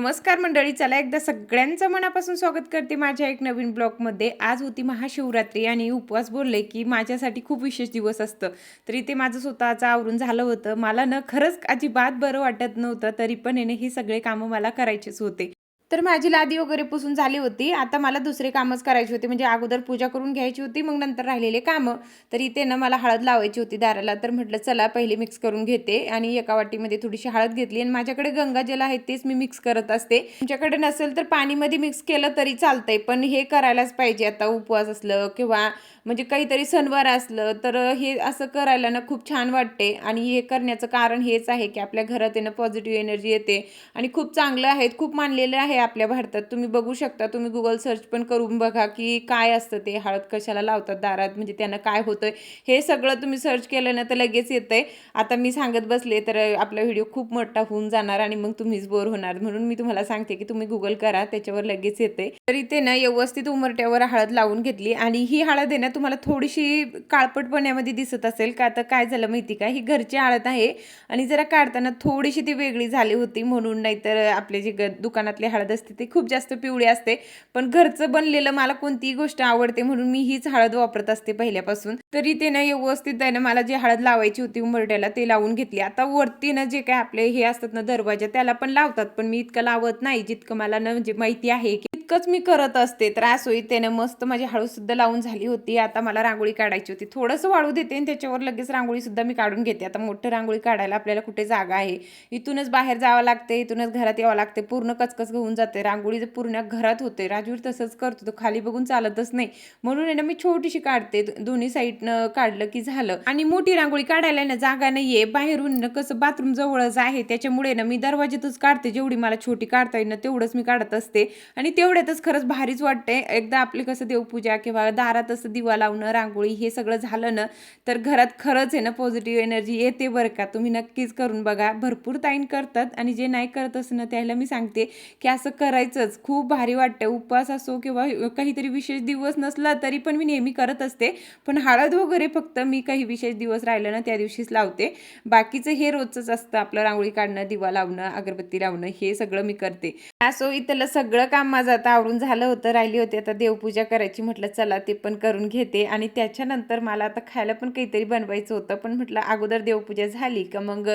नमस्कार मंडळी, चला एकदा सगळ्यांचं मनापासून स्वागत करते माझ्या एक नवीन ब्लॉगमध्ये. आज होती महाशिवरात्री आणि उपवास बोलले की माझ्यासाठी खूप विशेष दिवस असतं. तरी ते माझं स्वतःचं आवरून झालं होतं. मला ना खरंच अजिबात बरं वाटत नव्हतं, तरी पण हे सगळे कामं मला करायचेच होते. तर माझी लादी वगैरे पुसून झाली होती. आता मला दुसरे कामच करायचे होते. म्हणजे अगोदर पूजा करून घ्यायची होती, मग नंतर राहिलेले कामं. तर इथे ना मला हळद लावायची होती दाराला. तर म्हटलं चला पहिले मिक्स करून घेते आणि एका वाटीमध्ये थोडीशी हळद घेतली आणि माझ्याकडे गंगाजल आहे तेच मी मिक्स करत असते. तुमच्याकडे नसेल तर पाणीमध्ये मिक्स केलं तरी चालतंय, पण हे करायलाच पाहिजे. आता उपवास असलं किंवा म्हणजे काहीतरी सणवार असलं तर हे असं करायला ना खूप छान वाटते. आणि हे करण्याचं कारण हेच आहे की आपल्या घरात पॉझिटिव्ह एनर्जी येते आणि खूप चांगलं आहे, खूप मानलेलं आहे आपल्या भारतात. तुम्ही बघू शकता, तुम्ही गुगल सर्च पण करून बघा की काय असतं ते, हळद कशाला लावतात दारात, म्हणजे त्यानं काय होतंय हे सगळं तुम्ही सर्च केलं ना तर लगेच येतंय. आता मी सांगत बसले तर आपला व्हिडिओ खूप मोठा होऊन जाणार आणि मग तुम्हीच बोर होणार, म्हणून मी तुम्हाला सांगते की तुम्ही गुगल करा, त्याच्यावर लगेच येते. तर इथे ना व्यवस्थित उमरट्यावर हळद लावून घेतली आणि ही हळद आहे ना तुम्हाला थोडीशी काळपटपणामध्ये दिसत असेल का. आता काय झालं माहिती का, ही घरची हळद आहे आणि जरा काढताना थोडीशी ती वेगळी झाली होती म्हणून. नाहीतर आपले जे दुकानातली हळद असते ते खूप जास्त पिवळी असते, पण घरचं बनलेलं मला कोणतीही गोष्ट आवडते म्हणून मी हीच हळद वापरत असते पहिल्यापासून. तरी ते ना व्यवस्थित आहे ना मला जी हळद लावायची होती उंबरठ्याला ते लावून घेतली. आता वरती ना जे काय आपले हे असतात ना दरवाजा त्याला पण लावतात, पण मी इतकं लावत नाही जितकं मला ना म्हणजे माहिती आहे की इतकंच मी करत असते. त्रास होई त्याने मस्त माझी हळद सुद्धा लावून झाली होती. आता मला रांगोळी काढायची होती, थोडंसं वाळू देते आणि त्याच्यावर लगेच रांगोळी सुद्धा मी काढून घेते. आता मोठं रांगोळी काढायला आपल्याला कुठे जागा आहे, इथूनच बाहेर जावं लागते, इथूनच घरात यावं लागते, पूर्ण कचकच होऊन जाते. रांगोळी जर पूर्ण घरात होते, राजूर तसंच करतो, तो खाली बघून चालतच नाही, म्हणून आहे ना मी छोटीशी काढते, दोन्ही साईडनं काढलं की झालं. आणि मोठी रांगोळी काढायला ना जागा नाहीये, बाहेरून कसं बाथरूम जवळच आहे त्याच्यामुळे ना मी दरवाज्यातच काढते. जेवढी मला छोटी काढता येईल ना तेवढंच मी काढत असते आणि तेवढ्यातच खरंच भारीच वाटते. एकदा आपली कसं देवपूजा किंवा दारात असं दिवा लावणं, रांगोळी हे सगळं झालं ना तर घरात खरंच आहे ना पॉझिटिव्ह एनर्जी येते बरं का. तुम्ही नक्कीच करून बघा. भरपूर ताईन करतात आणि जे नाही करत असं ना त्याला मी सांगते की असं करायचंच, खूप भारी वाटतं. उपवास असो किंवा काहीतरी विशेष दिवस नसला तरी पण मी नेहमी करत असते, पण हळद वगैरे फक्त मी काही विशेष दिवस राहिलं ना त्या दिवशीच लावते. बाकीचं हे रोजच असतं आपलं, रांगोळी काढणं, दिवा लावणं, अगरबत्ती लावणं हे सगळं मी करते. असो इथलं सगळं काम माझं आता आवरून झालं होतं, राहिली होती आता देवपूजा करायची. म्हटलं चला ते पण करून घेते आणि त्याच्यानंतर मला आता खायला पण काहीतरी बनवायचं होतं, पण म्हटलं अगोदर देवपूजा झाली का मग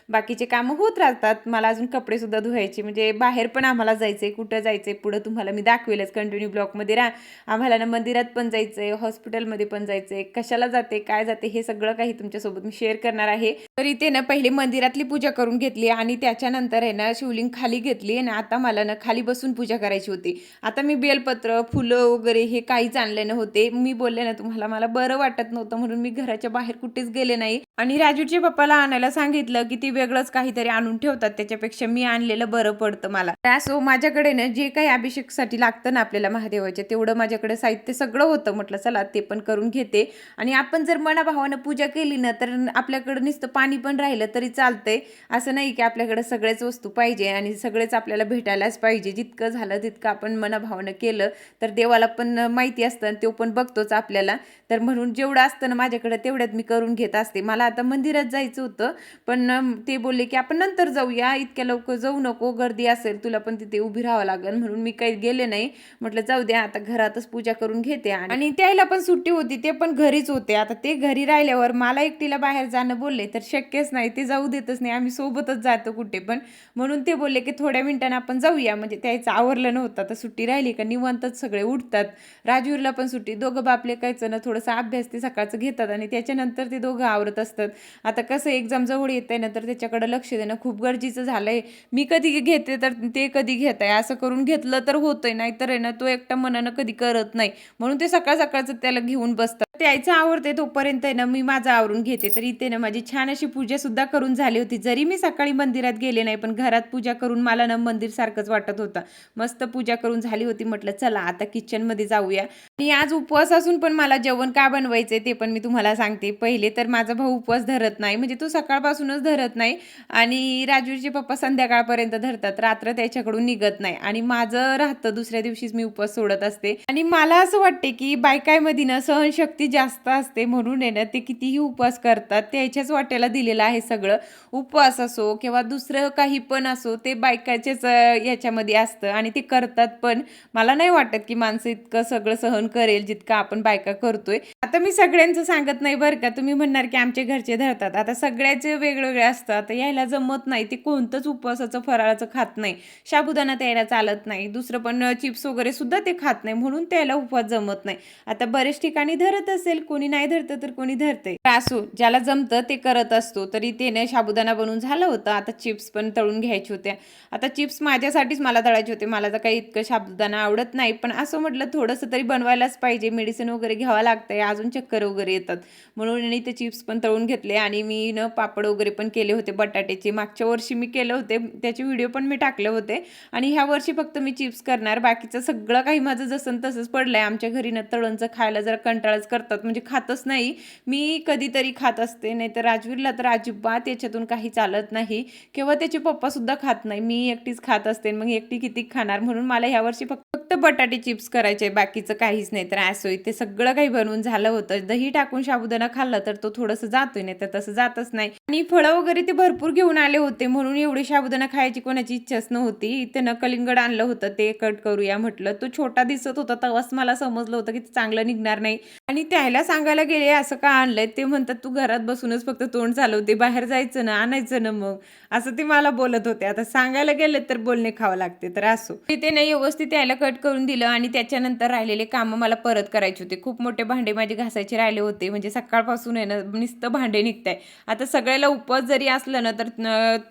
बाकीचे कामं होत राहतात. मला अजून कपडे सुद्धा धुवायचे, म्हणजे बाहेर पण आम्हाला जायचंय. कुठं जायचंय पुढं तुम्हाला मी दाखवेलच, कंटिन्यू ब्लॉगमध्ये राहा. आम्हाला ना मंदिरात पण जायचंय, हॉस्पिटलमध्ये पण जायचंय, कशाला जाते काय जाते हे सगळं काही तुमच्यासोबत मी शेअर करणार आहे. तर इथे ना पहिले मंदिरातली पूजा करून घेतली आणि त्याच्यानंतर आहे ना शिवलिंग खाली घेतली आणि आता मला ना खाली बसून पूजा करायची होती. आता मी बेलपत्र, फुलं वगैरे हे काहीच आणले नव्हते. मी बोलले ना तुम्हाला, मला बरं वाटत नव्हतं म्हणून मी घराच्या बाहेर कुठेच गेले नाही आणि राजूच्या पप्पाला आणायला सांगितलं की ती वेगळंच काहीतरी आणून ठेवतात, त्याच्यापेक्षा मी आणलेलं बरं पडतं मला. असो माझ्याकडे ना जे काही अभिषेकसाठी लागतं ना आपल्याला महादेवाच्या तेवढं माझ्याकडे साहित्य सगळं होतं. म्हटलं चला ते पण करून घेते. आणि आपण जर मनाभावानं पूजा केली ना तर आपल्याकडे नुसतं पाणी पण राहिलं तरी चालतंय. असं नाही की आपल्याकडे सगळ्याच वस्तू पाहिजे आणि सगळेच आपल्याला भेटायलाच पाहिजे. जितकं झालं तितकं आपण मनाभावानं केलं तर देवाला पण माहिती असतं आणि तो पण बघतोच आपल्याला. तर म्हणून जेवढं असतं ना माझ्याकडे तेवढ्यात मी करून घेत असते. मला आता मंदिरात जायचं होतं, पण ते बोलले की आपण नंतर जाऊया, इतक्या लवकर जाऊ नको, गर्दी असेल, तुला पण तिथे उभी राहावं लागेल, म्हणून मी काही गेले नाही. म्हटलं जाऊ द्या आता घरातच पूजा करून घेते. आणि त्याला पण सुट्टी होती, ते पण घरीच होते. आता ते घरी राहिल्यावर मला एकटीला बाहेर जाणं बोलले तर शक्यच नाही, ते जाऊ देतच नाही, आम्ही सोबतच जातो कुठे पण. म्हणून ते बोलले की थोड्या मिनिटांनी आपण जाऊया, म्हणजे त्याचं आवरलं नव्हतं. तर सुट्टी राहिली का निवांतच सगळे उठतात. राजूरला पण सुट्टी, दोघं बापले कायचं ना थोडंसं अभ्यास ते सकाळचं घेतात आणि त्याच्यानंतर ते दोघं आवरत असतात. आता कसं एक्झाम जवळ येत आहे ना तर त्याच्याकडे लक्ष देणं खूप गरजेचं झालंय. मी कधी घेते तर ते कधी घेत आहे, असं करून घेतलं तर होतंय, नाहीतर आहे ना तो एकटा मनानं कधी करत नाही, म्हणून ते सकाळ सकाळचं त्याला घेऊन बसतात. त्याचं आवडते तोपर्यंत आहे ना मी माझं आवरून घेते. तर इथे ना माझी छान अशी पूजा सुद्धा करून झाली होती. जरी मी सकाळी मंदिरात गेले नाही पण घरात पूजा करून मला ना मंदिर सारखंच वाटत होतं. मस्त पूजा करून झाली होती. म्हटलं चला आता किचनमध्ये जाऊया. आणि आज उपवास असून पण मला जेवण का बनवायचंय ते पण मी तुम्हाला सांगते. पहिले तर माझा भाऊ उपवास धरत नाही, म्हणजे तो सकाळपासूनच धरत नाही आणि राजूचे पप्पा संध्याकाळपर्यंत धरतात, रात्र त्याच्याकडून निघत नाही आणि माझं राहतं दुसऱ्या दिवशीच मी उपवास सोडत असते. आणि मला असं वाटते की बायकांमध्ये ना सहनशक्ती जास्त असते, म्हणून आहे ना ते कितीही उपवास करतात त्याच्याच वाट्याला दिलेलं आहे सगळं. उपवास असो किंवा दुसरं काही पण असो ते बायकाच्याच याच्यामध्ये असतं आणि ते करतात पण. मला नाही वाटत की माणसं इतकं सगळं सहन करेल जितकं आपण बायका करतोय. आता मी सगळ्यांचं सांगत नाही बरं का, तुम्ही म्हणणार की आमच्या घरचे धरतात. आता सगळ्याचे वेगवेगळे असतात, यायला जमत नाही, ते कोणतंच उपवासाचं फराळाचं खात नाही. साबुदाणा त्याला चालत नाही, दुसरं पण चिप्स वगैरे सुद्धा ते खात नाही, म्हणून त्याला उपवास जमत नाही. आता बरेच ठिकाणी धरत असेल, कोणी नाही धरतं तर कोणी धरते. असो, ज्याला जमतं ते करत असतो. तरी त्याने साबुदाणा बनवून झालं होतं, आता चिप्स पण तळून घ्यायचे होते. आता चिप्स माझ्यासाठीच मला तळायचे होते, मला तर काही इतकं साबुदाणा आवडत नाही, पण असं म्हटलं थोडंसं तरी बनवायलाच पाहिजे, मेडिसिन वगैरे घ्यावं लागतंय, अजून चक्कर वगैरे येतात, म्हणून मी ते चिप्स पण तळून घेतले. आणि मी पापड वगैरे पण केले होते बटाट्याचे. मागच्या वर्षी मी केले होते, त्याचे व्हिडिओ पण मी टाकले होते. आणि ह्या वर्षी फक्त मी चिप्स करणार, बाकीचं सगळं काही माझं जसं तसंच पडलंय. आमच्या घरी तळणचं खायला जरा कंटाळाच करतात, म्हणजे खातच नाही. मी कधीतरी खात असते, नाही तर राजवीरला तर अजिबात याच्यातून काही चालत नाही, किंवा त्याचे पप्पा सुद्धा खात नाही, मी एकटीच खात असते. मग एकटी किती खाणार, म्हणून मला ह्या वर्षी फक्त बटाटे चिप्स करायचे, बाकीचं काहीच नाही. तर असो, ते सगळं काही बनवून झालं होतं. दही टाकून साबुदाणा खाल्ला तर तो थोडंसं जातोय, नाही तर तसं जातच नाही. आणि फळं वगैरे ते भरपूर घेऊन आले होते, म्हणून एवढे साबुदाणा खायची कोणाची इच्छाच नव्हती. इथं कलिंगड आणलं होतं, ते कट करूया म्हटलं. तो छोटा दिसत होता, तेव्हाच मला समजलं होतं की ते चांगलं निघणार नाही. आणि त्याला सांगायला गेले असं का आणलंय, ते म्हणतात तू घरात बसूनच फक्त तोंड चालवते, बाहेर जायचं ना, आणायचं ना मग, असं ते मला बोलत होते. आता सांगायला गेले तर बोलणे खावं लागते. तर असो, ते नाही व्यवस्थित त्याला कट करून दिलं. आणि त्याच्यानंतर राहिलेले कामं मला परत करायचे होते. खूप मोठे भांडे माझे घासायचे राहिले होते, म्हणजे सकाळपासून आहे ना नुसतं भांडे निघताय. आता सगळ्याला उपवास जरी असलं ना तर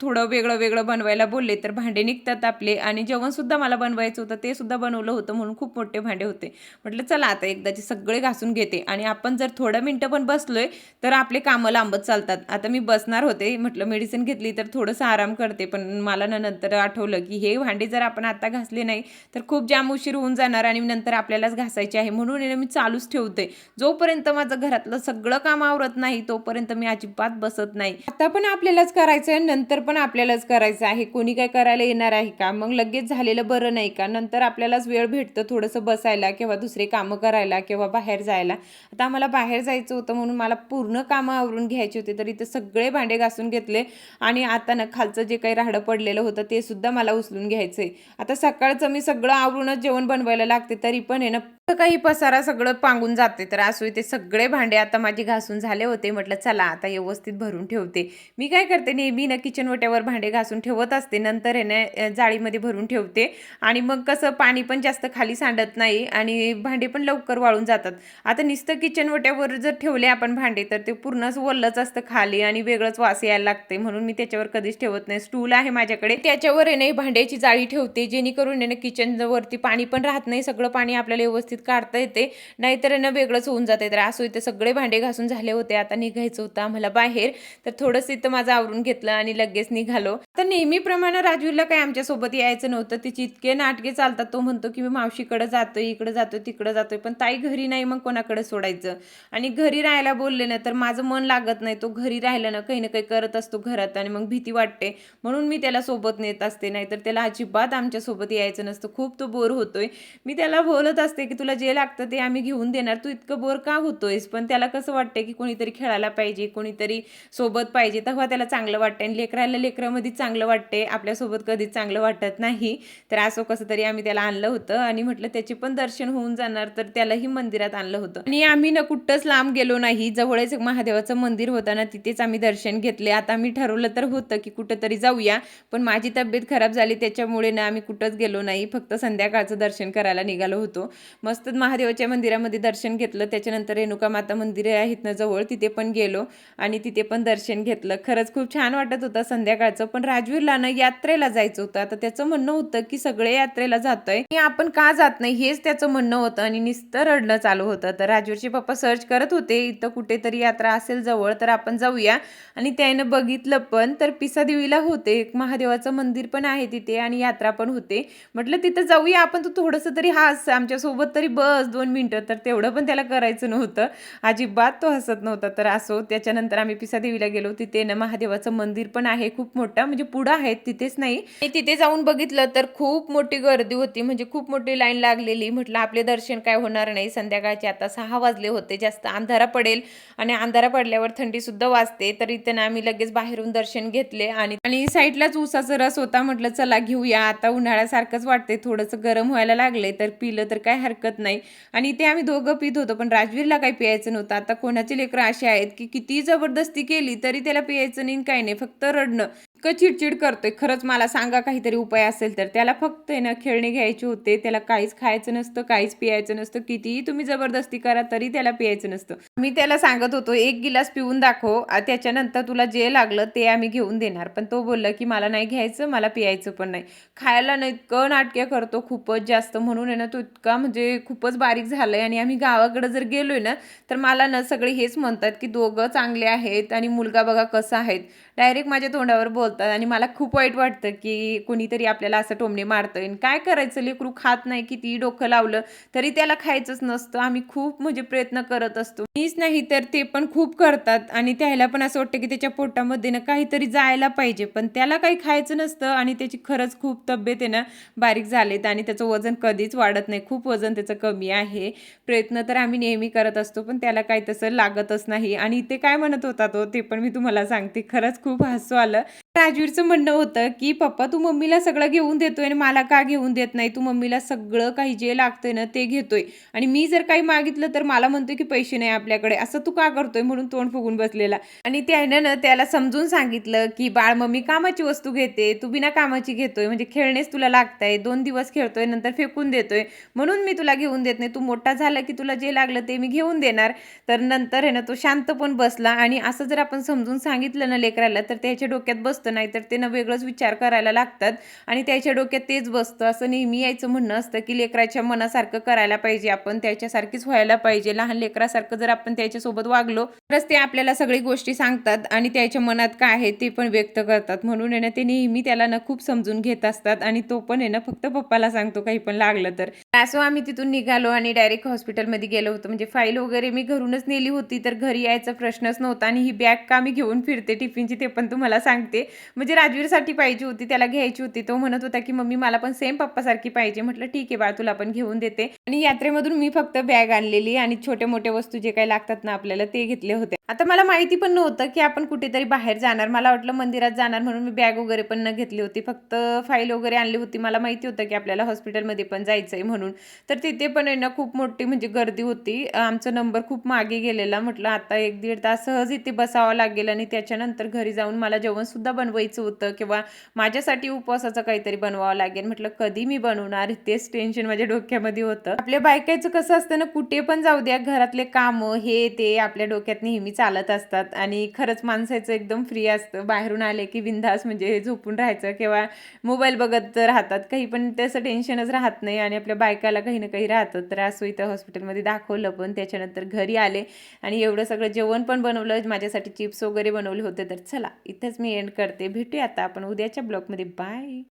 थोडं वेगळं वेगळं बनवायला बोलले तर भांडे निघतात आपले. आणि जेवण सुद्धा मला बनवायचं होतं, ते सुद्धा बनवलं होतं, म्हणून खूप मोठे भांडे होते. म्हटलं चला आता एकदाचे सगळे घासून घेते. आणि आपण जर थोडं मिनटं पण बसलोय तर आपले कामं लांबत चालतात. आता मी बसणार होते, म्हटलं मेडिसिन घेतली तर थोडंसं आराम करते, पण मला नंतर आठवलं की हे भांडे जर आपण आता घासले नाही तर खूप जाम उशीर होऊन जाणार आणि नंतर आपल्यालाच घासायचे आहे. म्हणून मी चालूच ठेवते, जोपर्यंत माझं घरातलं सगळं काम आवरत नाही तोपर्यंत मी अजिबात बसत नाही. आता पण आपल्यालाच करायचं आहे, नंतर पण आपल्यालाच करायचं आहे, कोणी काय करायला येणार आहे का? मग लगेच झालेलं बरं नाही का? नंतर आपल्यालाच वेळ भेटतं थोडंसं बसायला किंवा दुसरे कामं करायला किंवा बाहेर जायला. आता आम्हाला बाहेर जायचं होतं, म्हणून मला पूर्ण कामं आवरून घ्यायची होती. तर इथे सगळे भांडे घासून घेतले. आणि आता खालचं जे काही राहडं पडलेलं होतं ते सुद्धा मला उचलून घ्यायचंय. आता सकाळचं मी सगळं आवरूनच जेवण बनवायला लागते, तरी पण आहे ना काही पसारा सगळं पांगून जाते. तर असो, ते सगळे भांडे आता माझे घासून झाले होते. म्हटलं चला आता व्यवस्थित भरून ठेवते. मी काय करते, नेहमी किचन ओट्यावर भांडे घासून ठेवत असते, नंतर आहे ना जाळीमध्ये भरून ठेवते. आणि मग कसं पाणी पण जास्त खाली सांडत नाही आणि भांडे पण लवकर वाळून जातात. आता नुसतं किचन ओट्यावर जर ठेवले आपण भांडे तर ते पूर्णच वल्लच असतं खाली आणि वेगळंच वास यायला लागते, म्हणून मी त्याच्यावर कधीच ठेवत नाही. स्टूल आहे माझ्याकडे, त्याच्यावर आहे ना भांड्याची जाळी ठेवते, जेणेकरून आहे ना किचन वरती पाणी पण राहत नाही, सगळं पाणी आपल्याला व्यवस्थित काढता येते, नाहीतर ना वेगळंच होऊन जाते. तर असो, इथे सगळे भांडे घासून झाले होते. आता निघायचं होतं आम्हाला बाहेर, तर थोडंसं इथं माझं आवरून घेतलं आणि लगेच निघालो. तर नेहमीप्रमाणे राजवीरला काही आमच्यासोबत यायचं नव्हतं, तिची इतके नाटके चालतात. तो म्हणतो की मी मावशीकडे जातोय, इकडे जातोय, तिकडे जातोय, पण ताई घरी नाही, मग कोणाकडे सोडायचं? आणि घरी राहायला बोलले ना तर माझं मन लागत नाही, तो घरी राहिला ना काही करत असतो घरात आणि मग भीती वाटते, म्हणून मी त्याला सोबत नेत असते. नाहीतर त्याला अजिबात आमच्यासोबत यायचं नसतं, खूप तो बोर होतोय. मी त्याला बोलत असते की तुला जे लागतं ते आम्ही घेऊन देणार, तू इतकं बोर का होतोयस? पण त्याला कसं वाटतंय की कोणीतरी खेळायला पाहिजे, कोणीतरी सोबत पाहिजे, तेव्हा त्याला चांगलं वाटतं. आणि लेकराला लेकरामध्ये चांगलं वाटते, आपल्यासोबत कधीच चांगलं वाटत नाही. तर असं कसं तरी आम्ही त्याला आणलं होतं आणि म्हटलं त्याचे पण दर्शन होऊन जाणार, तर त्यालाही मंदिरात आणलं होतं. आणि आम्ही कुठंच लांब गेलो नाही, जवळच महादेवाचं मंदिर होतं ना, तिथेच आम्ही दर्शन घेतले. आता आम्ही ठरवलं तर होतं की कुठंतरी जाऊया, पण माझी तब्येत खराब झाली त्याच्यामुळे ना आम्ही कुठंच गेलो नाही, फक्त संध्याकाळचं दर्शन करायला निघालो होतो. मस्त महादेवाच्या मंदिरामध्ये दर्शन घेतलं. त्याच्यानंतर रेणुका माता मंदिरे आहेत ना जवळ, तिथे पण गेलो आणि तिथे पण दर्शन घेतलं. खरंच खूप छान वाटत होतं संध्याकाळचं. पण राजवीरला ना यात्रेला जायचं होतं. आता त्याचं म्हणणं होतं की सगळे यात्रेला जातोय आणि आपण का जात नाही, हेच त्याचं म्हणणं होतं आणि नुसतं रडणं चालू होतं. तर राजवीरचे पप्पा सर्च करत होते, इथं कुठेतरी यात्रा असेल जवळ तर आपण जाऊया. आणि त्यानं बघितलं पण, तर पिसादेवीला होते, एक महादेवाचं मंदिर पण आहे तिथे आणि यात्रा पण होते. म्हटलं तिथं जाऊया आपण, तू थोडंसं तरी आमच्यासोबत तरी बस 2 मिनिटं, तर तेवढं पण त्याला करायचं नव्हतं. अजिबात तो हसत नव्हता. तर असो, त्याच्यानंतर आम्ही पिसादेवीला गेलो. तिथे ना महादेवाचं मंदिर पण आहे खूप मोठं, म्हणजे पुढं आहे तिथेच नाही. आणि तिथे जाऊन बघितलं तर खूप मोठी गर्दी होती, म्हणजे खूप मोठी लाईन लागलेली. म्हटलं आपले दर्शन काय होणार नाही. संध्याकाळचे आता 6 वाजले होते, जास्त अंधारा पडेल आणि अंधारा पडल्यावर थंडी सुद्धा वाजते. तर इथे ना आम्ही लगेच बाहेरून दर्शन घेतले आणि आणि साईडलाच ऊसाचा रस होता. म्हटलं चला घेऊया, आता उन्हाळ्यासारखंच वाटते, थोडंसं गरम व्हायला लागले तर पिलं तर काय हरकत नाही. आणि ते आम्ही दोघं पित होतो, पण राजवीरला काही पियायचं नव्हतं. आता कोणाची लेकरं अशी आहेत की किती जबरदस्ती केली तरी त्याला पियायचं नाही, काही नाही, फक्त रडणं. इतकं चिडचिड करतोय. खरंच मला सांगा काहीतरी उपाय असेल तर. त्याला फक्त आहे ना खेळणे घ्यायचे होते, त्याला काहीच खायचं नसतं, काहीच पियायचं नसतं, कितीही तुम्ही जबरदस्ती करा तरी त्याला पियायचं नसतं. मी त्याला सांगत होतो 1 गिलास पिऊन दाखव, त्याच्यानंतर तुला जे लागलं ते आम्ही घेऊन देणार. पण तो बोलला की मला नाही घ्यायचं, मला पियायचं पण नाही. खायला ना इतकं नाटके करतो खूपच जास्त, म्हणून आहे ना तो इतका म्हणजे खूपच बारीक झालाय. आणि आम्ही गावाकडे जर गेलोय ना तर मला ना सगळे हेच म्हणतात की दोघं चांगले आहेत आणि मुलगा बघा कसा आहे. डायरेक्ट माझ्या तोंडावर बोलतात आणि मला खूप वाईट वाटतं की कोणीतरी आपल्याला असं टोमणे मारतंय. काय करायचं, लेकरू खात नाही, कितीही डोकं लावलं तरी त्याला खायचंच नसतं. आम्ही खूप म्हणजे प्रयत्न करत असतो. मीच नाही तर ते पण खूप करतात आणि त्याला पण असं वाटतं की त्याच्या पोटामध्ये ना काहीतरी जायला पाहिजे, पण त्याला काही खायचं नसतं आणि त्याची खरंच खूप तब्येत आहे ना बारीक झालेत आणि त्याचं वजन कधीच वाढत नाही. खूप वजन त्याचं कमी आहे. प्रयत्न तर आम्ही नेहमी करत असतो, पण त्याला काही तसं लागतच नाही. आणि ते काय म्हणत होता तो, ते पण मी तुम्हाला सांगते. खरंच खूप हसू आलं. राजवीरचं म्हणणं होतं की पप्पा तू मम्मीला सगळं घेऊन देतोय आणि मला का घेऊन देत नाही, तू मम्मीला सगळं काही जे लागतंय ना ते घेतोय आणि मी जर काही मागितलं तर मला म्हणतोय की पैसे नाही आपल्याकडे, असं तू का करतोय, म्हणून तोंड फुगून बसलेला. आणि त्यानं ना त्याला समजून सांगितलं की बाळ मम्मी कामाची वस्तू घेते, तू बिना कामाची घेतोय, म्हणजे खेळणेच तुला लागताय, 2 दिवस खेळतोय नंतर फेकून देतोय, म्हणून मी तुला घेऊन देत नाही. तू मोठा झाला की तुला जे लागलं ते मी घेऊन देणार. तर नंतर आहे ना तो शांत पण बसला. आणि असं जर आपण समजून सांगितलं ना लेकराला तर त्याच्या डोक्यात बसतं, नाही तर ते ना वेगळंच विचार करायला लागतात आणि त्याच्या डोक्यात तेच बसतं. असं नेहमी यायचं म्हणणं असतं की लेकराच्या मनासारखं करायला पाहिजे आपण, त्याच्यासारखीच व्हायला पाहिजे. लहान लेकरासारखं जर आपण त्याच्यासोबत वागलो तरच ते आपल्याला सगळी गोष्टी सांगतात आणि त्याच्या मनात काय आहे ते पण व्यक्त करतात. म्हणून आहे ना ते नेहमी त्याला ना खूप समजून घेत असतात आणि तो पण आहे ना फक्त पप्पाला सांगतो काही पण लागलं तर. असं आम्ही तिथून निघालो आणि डायरेक्ट हॉस्पिटलमध्ये गेलो होतो. म्हणजे फाईल वगैरे मी घरूनच नेली होती, तर घरी यायचा प्रश्नच नव्हता. आणि ही बॅग का मी घेऊन फिरते टिफिनची ते पण तुम्हाला सांगते. म्हणजे राजवीरसाठी पाहिजे होती, त्याला घ्यायची होती. तो म्हणत होता की मम्मी मला पण सेम पप्पासारखी पाहिजे. म्हटलं ठीक आहे बाळ, तुला पण घेऊन देते. आणि यात्रेमधून मी फक्त बॅग आणलेली आणि छोटे मोठे वस्तू जे काही लागतात ना आपल्याला ते घेतले होते. आता मला माहिती पण नव्हतं की आपण कुठेतरी बाहेर जाणार, मला वाटलं मंदिरात जाणार, म्हणून मी बॅग वगैरे पण न घेतली होती, फक्त फाईल वगैरे आणली होती. मला माहिती होतं की आपल्याला हॉस्पिटलमध्ये पण जायचंय म्हणून. तर तिथे पण आहे ना खूप मोठी म्हणजे गर्दी होती. आमचा नंबर खूप मागे गेलेला. म्हटलं आता 1-1.5 तास सहज इथे बसावं लागेल आणि त्याच्यानंतर घरी जाऊन मला जेवणसुद्धा बनवायचं होतं किंवा माझ्यासाठी उपवासाचं काहीतरी बनवावं लागेल. म्हटलं कधी मी बनवणार, तेच टेन्शन माझ्या डोक्यामध्ये होतं. आपल्या बायकाचं कसं असतं ना, कुठे पण जाऊ द्या, घरातले कामं हे ते आपल्या डोक्यात नेहमी चालत असतात. आणि खरंच माणसाचं एकदम फ्री असतं. बाहेरून आले की बिंदास म्हणजे झोपून राहायचं किंवा मोबाईल बघत राहतात, काही पण त्याचं टेन्शनच राहत नाही आणि आपल्या बायकाला काही ना काही राहतं. तर असं इथं हॉस्पिटलमध्ये दाखवलं, पण त्याच्यानंतर घरी आले आणि एवढं सगळं जेवण पण बनवलं, माझ्यासाठी चिप्स वगैरे बनवले होते. तर चला इथंच मी एंड करते. भेटूया आता आपण उद्याच्या ब्लॉगमध्ये. बाय.